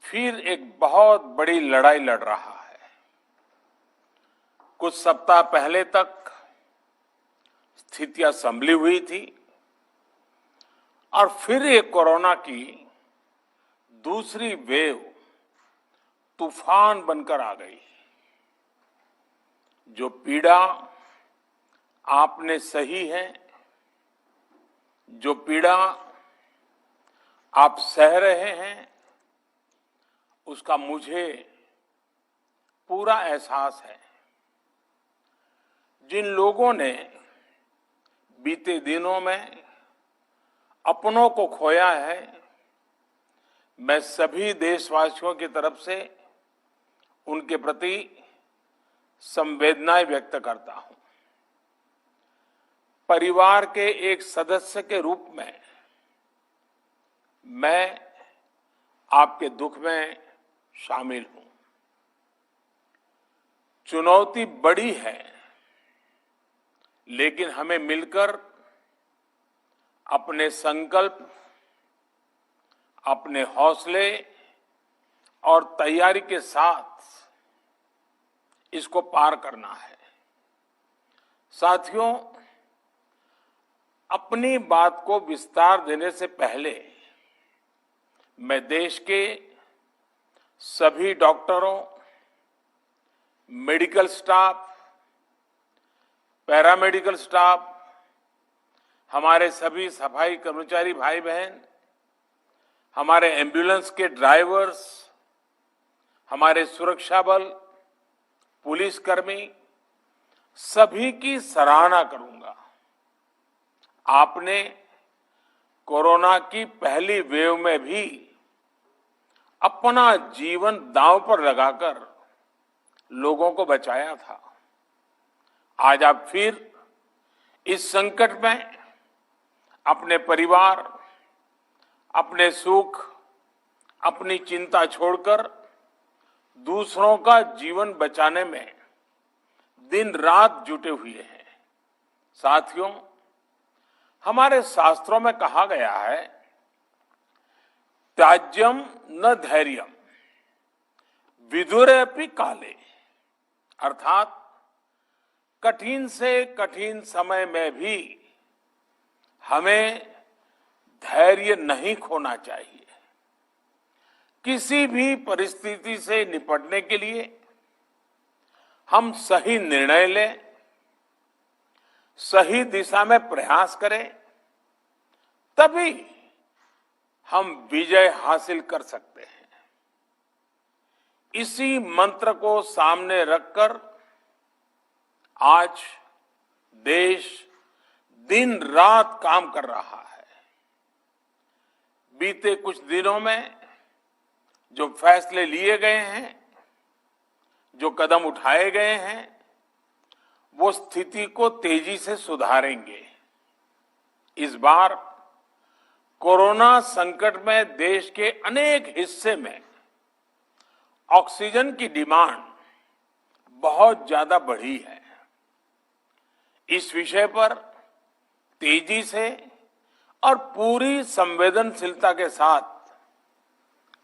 फिर एक बहुत बड़ी लड़ाई लड़ रहा है। कुछ सप्ताह पहले तक स्थितियां संभली हुई थी और फिर एक कोरोना की दूसरी वेव तूफान बनकर आ गई। जो पीड़ा आपने सही है, जो पीड़ा आप सह रहे हैं, उसका मुझे पूरा एहसास है। जिन लोगों ने बीते दिनों में अपनों को खोया है, मैं सभी देशवासियों की तरफ से उनके प्रति संवेदनाएं व्यक्त करता हूं। परिवार के एक सदस्य के रूप में मैं आपके दुख में शामिल हूं। चुनौती बड़ी है, लेकिन हमें मिलकर अपने संकल्प, अपने हौसले और तैयारी के साथ इसको पार करना है। साथियों, अपनी बात को विस्तार देने से पहले मैं देश के सभी डॉक्टरों, मेडिकल स्टाफ, पैरामेडिकल स्टाफ, हमारे सभी सफाई कर्मचारी भाई बहन, हमारे एम्बुलेंस के ड्राइवर्स, हमारे सुरक्षा बल, पुलिसकर्मी, सभी की सराहना करूंगा। आपने कोरोना की पहली वेव में भी अपना जीवन दांव पर लगाकर लोगों को बचाया था। आज आप फिर इस संकट में अपने परिवार, अपने सुख, अपनी चिंता छोड़कर दूसरों का जीवन बचाने में दिन रात जुटे हुए हैं। साथियों, हमारे शास्त्रों में कहा गया है, त्याज्यम न धैर्यम विदुरेऽपि काले, अर्थात कठिन से कठिन समय में भी हमें धैर्य नहीं खोना चाहिए। किसी भी परिस्थिति से निपटने के लिए हम सही निर्णय लें, सही दिशा में प्रयास करें, तभी हम विजय हासिल कर सकते हैं। इसी मंत्र को सामने रखकर आज देश दिन रात काम कर रहा है। बीते कुछ दिनों में जो फैसले लिए गए हैं, जो कदम उठाए गए हैं, वो स्थिति को तेजी से सुधारेंगे। इस बार कोरोना संकट में देश के अनेक हिस्से में ऑक्सीजन की डिमांड बहुत ज्यादा बढ़ी है। इस विषय पर तेजी से और पूरी संवेदनशीलता के साथ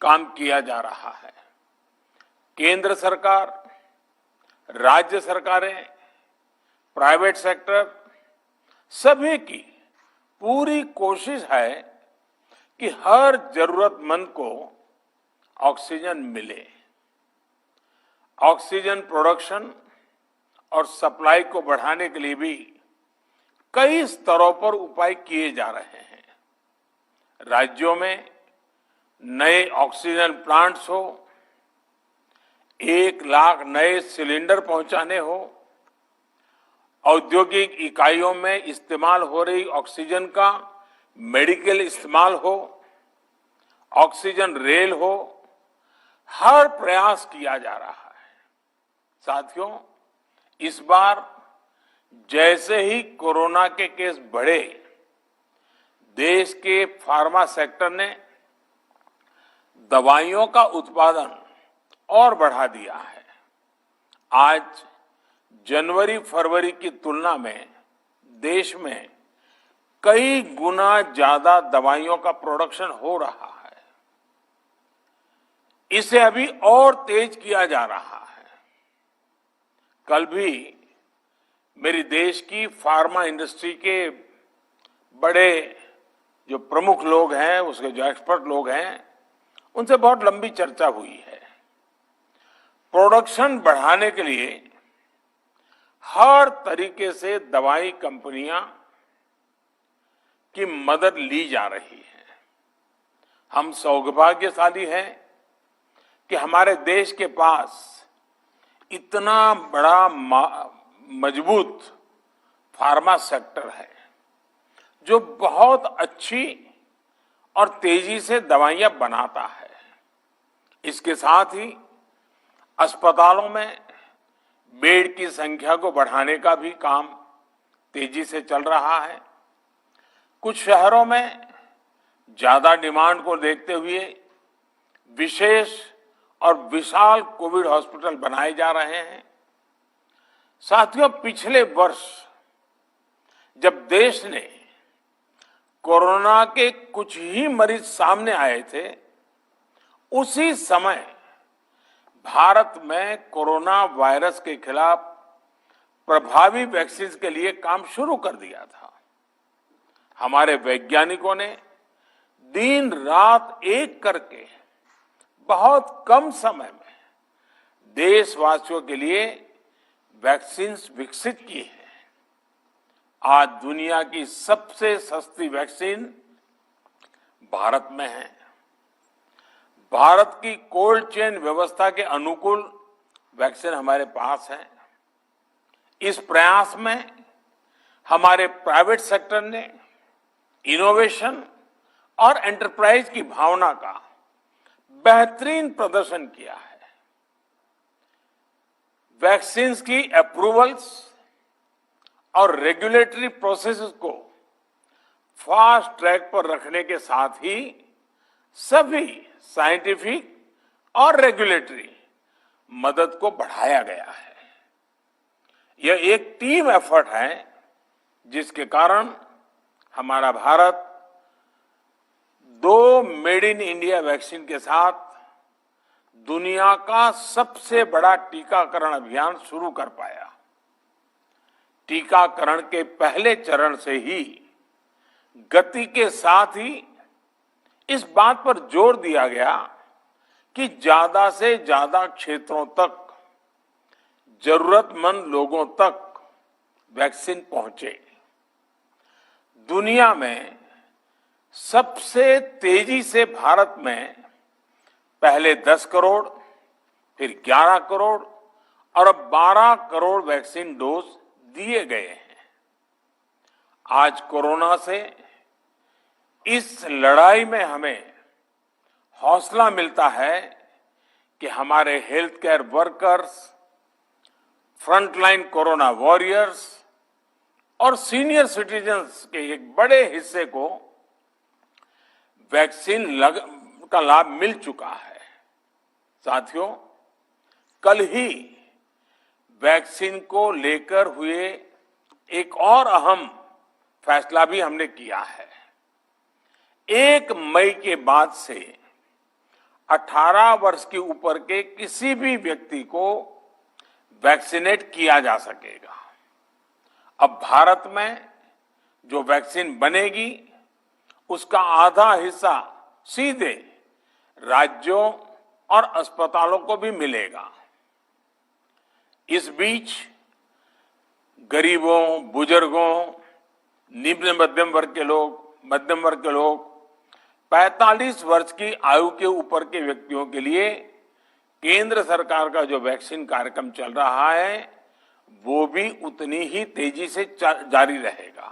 काम किया जा रहा है। केंद्र सरकार, राज्य सरकारें, प्राइवेट सेक्टर, सभी की पूरी कोशिश है कि हर जरूरतमंद को ऑक्सीजन मिले। ऑक्सीजन प्रोडक्शन और सप्लाई को बढ़ाने के लिए भी कई स्तरों पर उपाय किए जा रहे हैं। राज्यों में नए ऑक्सीजन प्लांट्स हो, 1 लाख नए सिलेंडर पहुंचाने हो, औद्योगिक इकाइयों में इस्तेमाल हो रही ऑक्सीजन का मेडिकल इस्तेमाल हो, ऑक्सीजन रेल हो, हर प्रयास किया जा रहा है। साथियों, इस बार जैसे ही कोरोना के केस बढ़े, देश के फार्मा सेक्टर ने दवाइयों का उत्पादन और बढ़ा दिया है। आज जनवरी-फरवरी की तुलना में देश में कई गुना ज्यादा दवाइयों का प्रोडक्शन हो रहा है। इसे अभी और तेज किया जा रहा है। कल भी मेरी देश की फार्मा इंडस्ट्री के बड़े जो प्रमुख लोग हैं, उसके जो एक्सपर्ट लोग हैं, उनसे बहुत लंबी चर्चा हुई है। प्रोडक्शन बढ़ाने के लिए हर तरीके से दवाई कंपनियां की मदद ली जा रही है। हम सौभाग्यशाली हैं कि हमारे देश के पास इतना बड़ा मजबूत फार्मा सेक्टर है जो बहुत अच्छी और तेजी से दवाइयां बनाता है। इसके साथ ही अस्पतालों में बेड की संख्या को बढ़ाने का भी काम तेजी से चल रहा है। कुछ शहरों में ज्यादा डिमांड को देखते हुए विशेष और विशाल कोविड हॉस्पिटल बनाए जा रहे हैं। साथियों, पिछले वर्ष जब देश ने कोरोना के कुछ ही मरीज सामने आए थे, उसी समय भारत में कोरोना वायरस के खिलाफ प्रभावी वैक्सीन के लिए काम शुरू कर दिया था। हमारे वैज्ञानिकों ने दिन रात एक करके बहुत कम समय में देशवासियों के लिए वैक्सीन विकसित की है। आज दुनिया की सबसे सस्ती वैक्सीन भारत में है। भारत की कोल्ड चेन व्यवस्था के अनुकूल वैक्सीन हमारे पास है। इस प्रयास में हमारे प्राइवेट सेक्टर ने इनोवेशन और एंटरप्राइज की भावना का बेहतरीन प्रदर्शन किया है। वैक्सीन की अप्रूवल्स और रेगुलेटरी प्रोसेसेस को फास्ट ट्रैक पर रखने के साथ ही सभी साइंटिफिक और रेगुलेटरी मदद को बढ़ाया गया है। यह एक टीम एफर्ट है जिसके कारण हमारा Bharat 2 made in India vaccine के साथ दुनिया का सबसे बड़ा टीकाकरण अभियान शुरू कर पाया। टीकाकरण के पहले चरण से ही गति के साथ ही इस बात पर जोर दिया गया कि ज्यादा से ज्यादा क्षेत्रों तक, जरूरतमंद लोगों तक वैक्सीन पहुंचे। दुनिया में सबसे तेजी से भारत में पहले 10 करोड़, फिर 11 करोड़ और अब 12 करोड़ वैक्सीन डोज दिए गए हैं। आज कोरोना से इस लड़ाई में हमें हौसला मिलता है कि हमारे health care workers, frontline corona warriors और सीनियर सिटीजन्स के एक बड़े हिस्से को वैक्सीन का लाभ मिल चुका है। साथियों, कल ही वैक्सीन को लेकर हुए एक और अहम फैसला भी हमने किया है। 1 मई के बाद से 18 वर्ष के ऊपर के किसी भी व्यक्ति को वैक्सीनेट किया जा सकेगा। अब भारत में जो वैक्सीन बनेगी उसका आधा हिस्सा सीधे राज्यों और अस्पतालों को भी मिलेगा। इस बीच गरीबों, बुजुर्गों, निम्न मध्यम वर्ग के लोग 45 वर्ष की आयु के ऊपर के व्यक्तियों के लिए केंद्र सरकार का जो वैक्सीन कार्यक्रम चल रहा है वो भी उतनी ही तेजी से जारी रहेगा।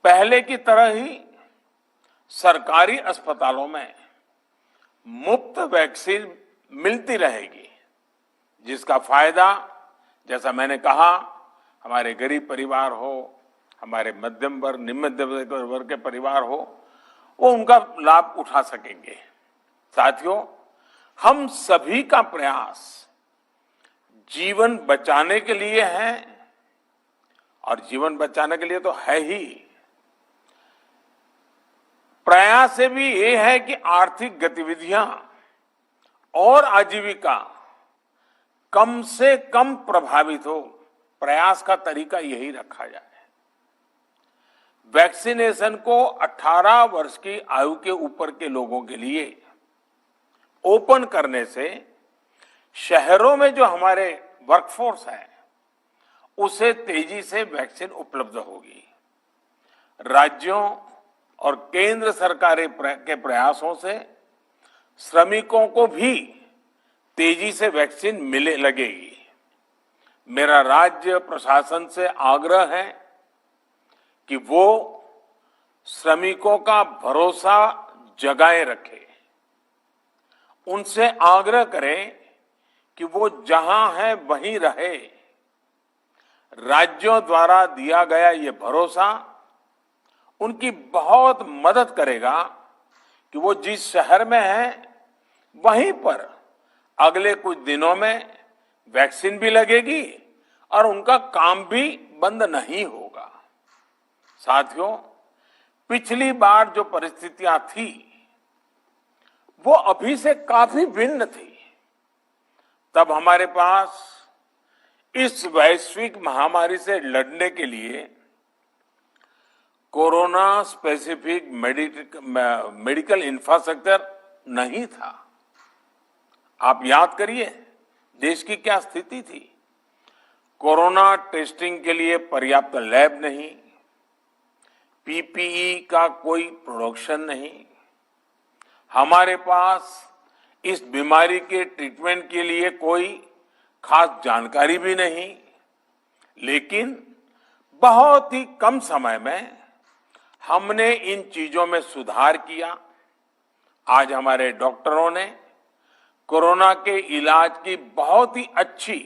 पहले की तरह ही सरकारी अस्पतालों में मुफ्त वैक्सीन मिलती रहेगी, जिसका फायदा, जैसा मैंने कहा, हमारे गरीब परिवार हो, हमारे मध्यम वर्ग, निम्न मध्यम वर्ग के परिवार हो, वो उनका लाभ उठा सकेंगे। साथियों, हम सभी का प्रयास जीवन बचाने के लिए है और जीवन बचाने के लिए तो है ही, प्रयास से भी ये है कि आर्थिक गतिविधियां और आजीविका कम से कम प्रभावित हो, प्रयास का तरीका यही रखा जाए। वैक्सीनेशन को 18 वर्ष की आयु के ऊपर के लोगों के लिए ओपन करने से शहरों में जो हमारे वर्कफोर्स है उसे तेजी से वैक्सीन उपलब्ध होगी। राज्यों और केंद्र सरकार के प्रयासों से श्रमिकों को भी तेजी से वैक्सीन मिलने लगेगी। मेरा राज्य प्रशासन से आग्रह है कि वो श्रमिकों का भरोसा जगाए रखे। उनसे आग्रह करें कि वो जहां है वहीं रहे। राज्यों द्वारा दिया गया ये भरोसा उनकी बहुत मदद करेगा कि वो जिस शहर में है वहीं पर अगले कुछ दिनों में वैक्सीन भी लगेगी और उनका काम भी बंद नहीं होगा। साथियों, पिछली बार जो परिस्थितियां थी वो अभी से काफी भिन्न थी। तब हमारे पास इस वैश्विक महामारी से लड़ने के लिए कोरोना स्पेसिफिक मेडिकल इंफ्रास्ट्रक्चर नहीं था। आप याद करिए देश की क्या स्थिति थी। कोरोना टेस्टिंग के लिए पर्याप्त लैब नहीं, पीपीई का कोई प्रोडक्शन नहीं, हमारे पास इस बीमारी के ट्रीटमेंट के लिए कोई खास जानकारी भी नहीं। लेकिन बहुत ही कम समय में हमने इन चीजों में सुधार किया। आज हमारे डॉक्टरों ने कोरोना के इलाज की बहुत ही अच्छी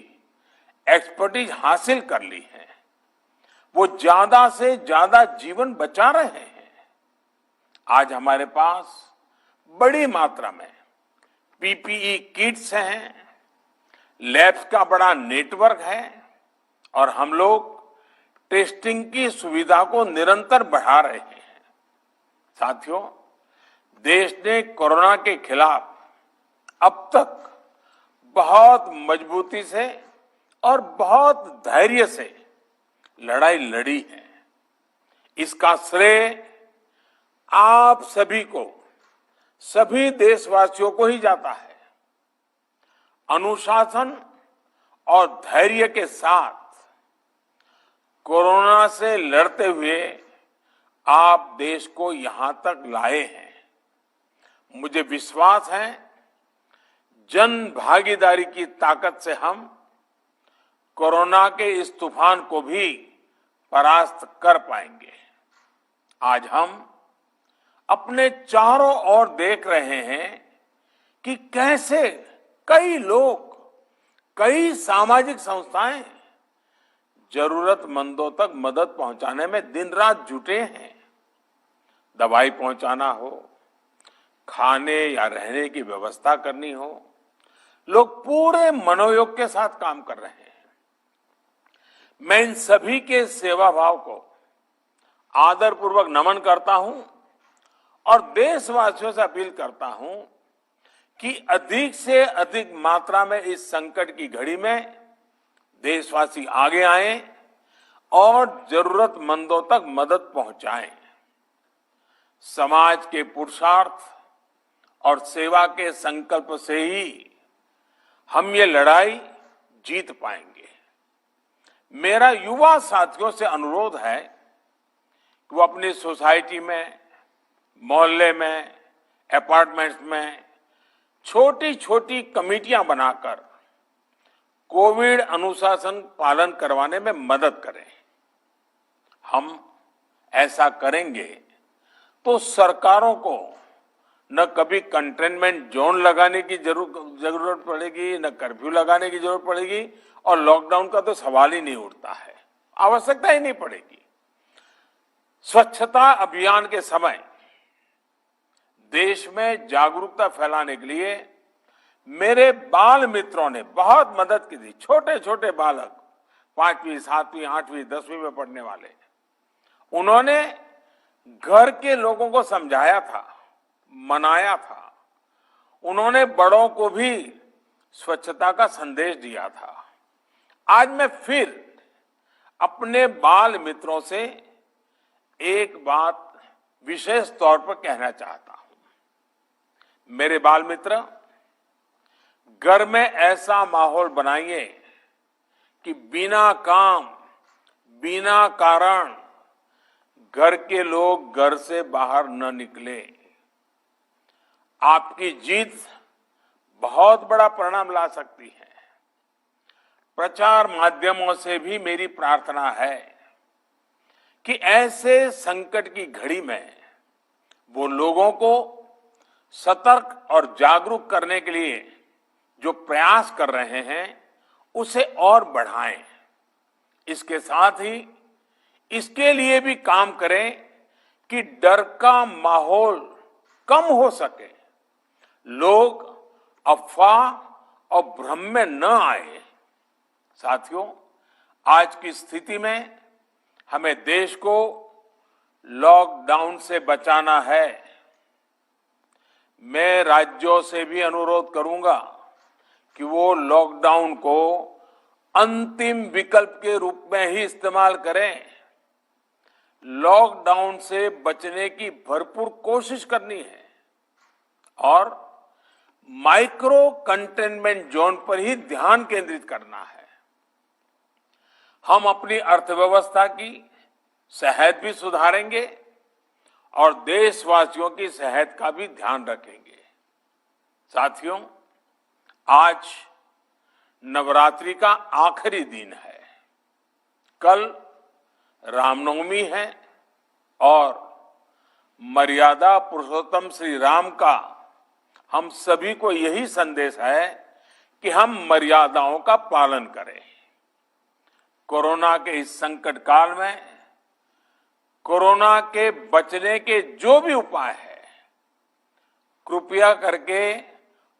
एक्सपर्टीज हासिल कर ली है। वो ज्यादा से ज्यादा जीवन बचा रहे हैं। आज हमारे पास बड़ी मात्रा में पीपीई किट्स हैं, लैब्स का बड़ा नेटवर्क है और हम लोग टेस्टिंग की सुविधा को निरंतर बढ़ा रहे हैं। साथियों, देश ने कोरोना के खिलाफ अब तक बहुत मजबूती से और बहुत धैर्य से लड़ाई लड़ी है। इसका श्रेय आप सभी को, सभी देशवासियों को ही जाता है। अनुशासन और धैर्य के साथ कोरोना से लड़ते हुए आप देश को यहां तक लाए हैं। मुझे विश्वास है जन भागीदारी की ताकत से हम कोरोना के इस तूफान को भी परास्त कर पाएंगे। आज हम अपने चारों ओर देख रहे हैं कि कैसे कई लोग, कई सामाजिक संस्थाएं जरूरतमंदों तक मदद पहुंचाने में दिन रात जुटे हैं। दवाई पहुंचाना हो, खाने या रहने की व्यवस्था करनी हो, लोग पूरे मनोयोग के साथ काम कर रहे हैं। मैं इन सभी के सेवा भाव को आदरपूर्वक नमन करता हूं और देशवासियों से अपील करता हूं कि अधिक से अधिक मात्रा में इस संकट की घड़ी में देशवासी आगे आएं और जरूरतमंदों तक मदद पहुंचाएं। समाज के पुरुषार्थ और सेवा के संकल्प से ही हम ये लड़ाई जीत पाएंगे। मेरा युवा साथियों से अनुरोध है कि वो अपनी सोसाइटी में, मोहल्ले में, अपार्टमेंट्स में छोटी छोटी कमेटियां बनाकर कोविड अनुशासन पालन करवाने में मदद करें। हम ऐसा करेंगे तो सरकारों को न कभी कंटेनमेंट जोन लगाने की जरूरत पड़ेगी, न कर्फ्यू लगाने की जरूरत पड़ेगी और लॉकडाउन का तो सवाल ही नहीं उठता है, आवश्यकता ही नहीं पड़ेगी। स्वच्छता अभियान के समय देश में जागरूकता फैलाने के लिए मेरे बाल मित्रों ने बहुत मदद की थी। छोटे छोटे बालक, 5वीं, 7वीं, 8वीं, 10वीं में पढ़ने वाले, उन्होंने घर के लोगों को समझाया था, मनाया था। उन्होंने बड़ों को भी स्वच्छता का संदेश दिया था। आज मैं फिर अपने बाल मित्रों से एक बात विशेष तौर पर कहना चाहता हूं। मेरे बाल मित्र, घर में ऐसा माहौल बनाइए कि बिना काम, बिना कारण घर के लोग घर से बाहर न निकले। आपकी जीत बहुत बड़ा परिणाम ला सकती है। प्रचार माध्यमों से भी मेरी प्रार्थना है कि ऐसे संकट की घड़ी में वो लोगों को सतर्क और जागरूक करने के लिए जो प्रयास कर रहे हैं उसे और बढ़ाएं। इसके साथ ही इसके लिए भी काम करें कि डर का माहौल कम हो सके, लोग अफवाह और भ्रम में न आए। साथियों, आज की स्थिति में हमें देश को लॉकडाउन से बचाना है। मैं राज्यों से भी अनुरोध करूंगा कि वो लॉकडाउन को अंतिम विकल्प के रूप में ही इस्तेमाल करें। लॉकडाउन से बचने की भरपूर कोशिश करनी है और माइक्रो कंटेनमेंट जोन पर ही ध्यान केंद्रित करना है। हम अपनी अर्थव्यवस्था की सेहत भी सुधारेंगे और देशवासियों की सेहत का भी ध्यान रखेंगे। साथियों, आज नवरात्रि का आखिरी दिन है। कल रामनवमी है और मर्यादा पुरुषोत्तम श्री राम का हम सभी को यही संदेश है कि हम मर्यादाओं का पालन करें। कोरोना के इस संकट काल में कोरोना के बचने के जो भी उपाय है, कृपया करके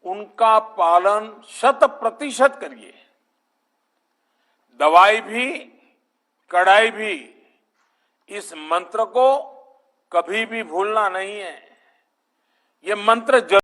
उनका पालन 100% करिए। दवाई भी, कड़ाई भी, इस मंत्र को कभी भी भूलना नहीं है। ये मंत्र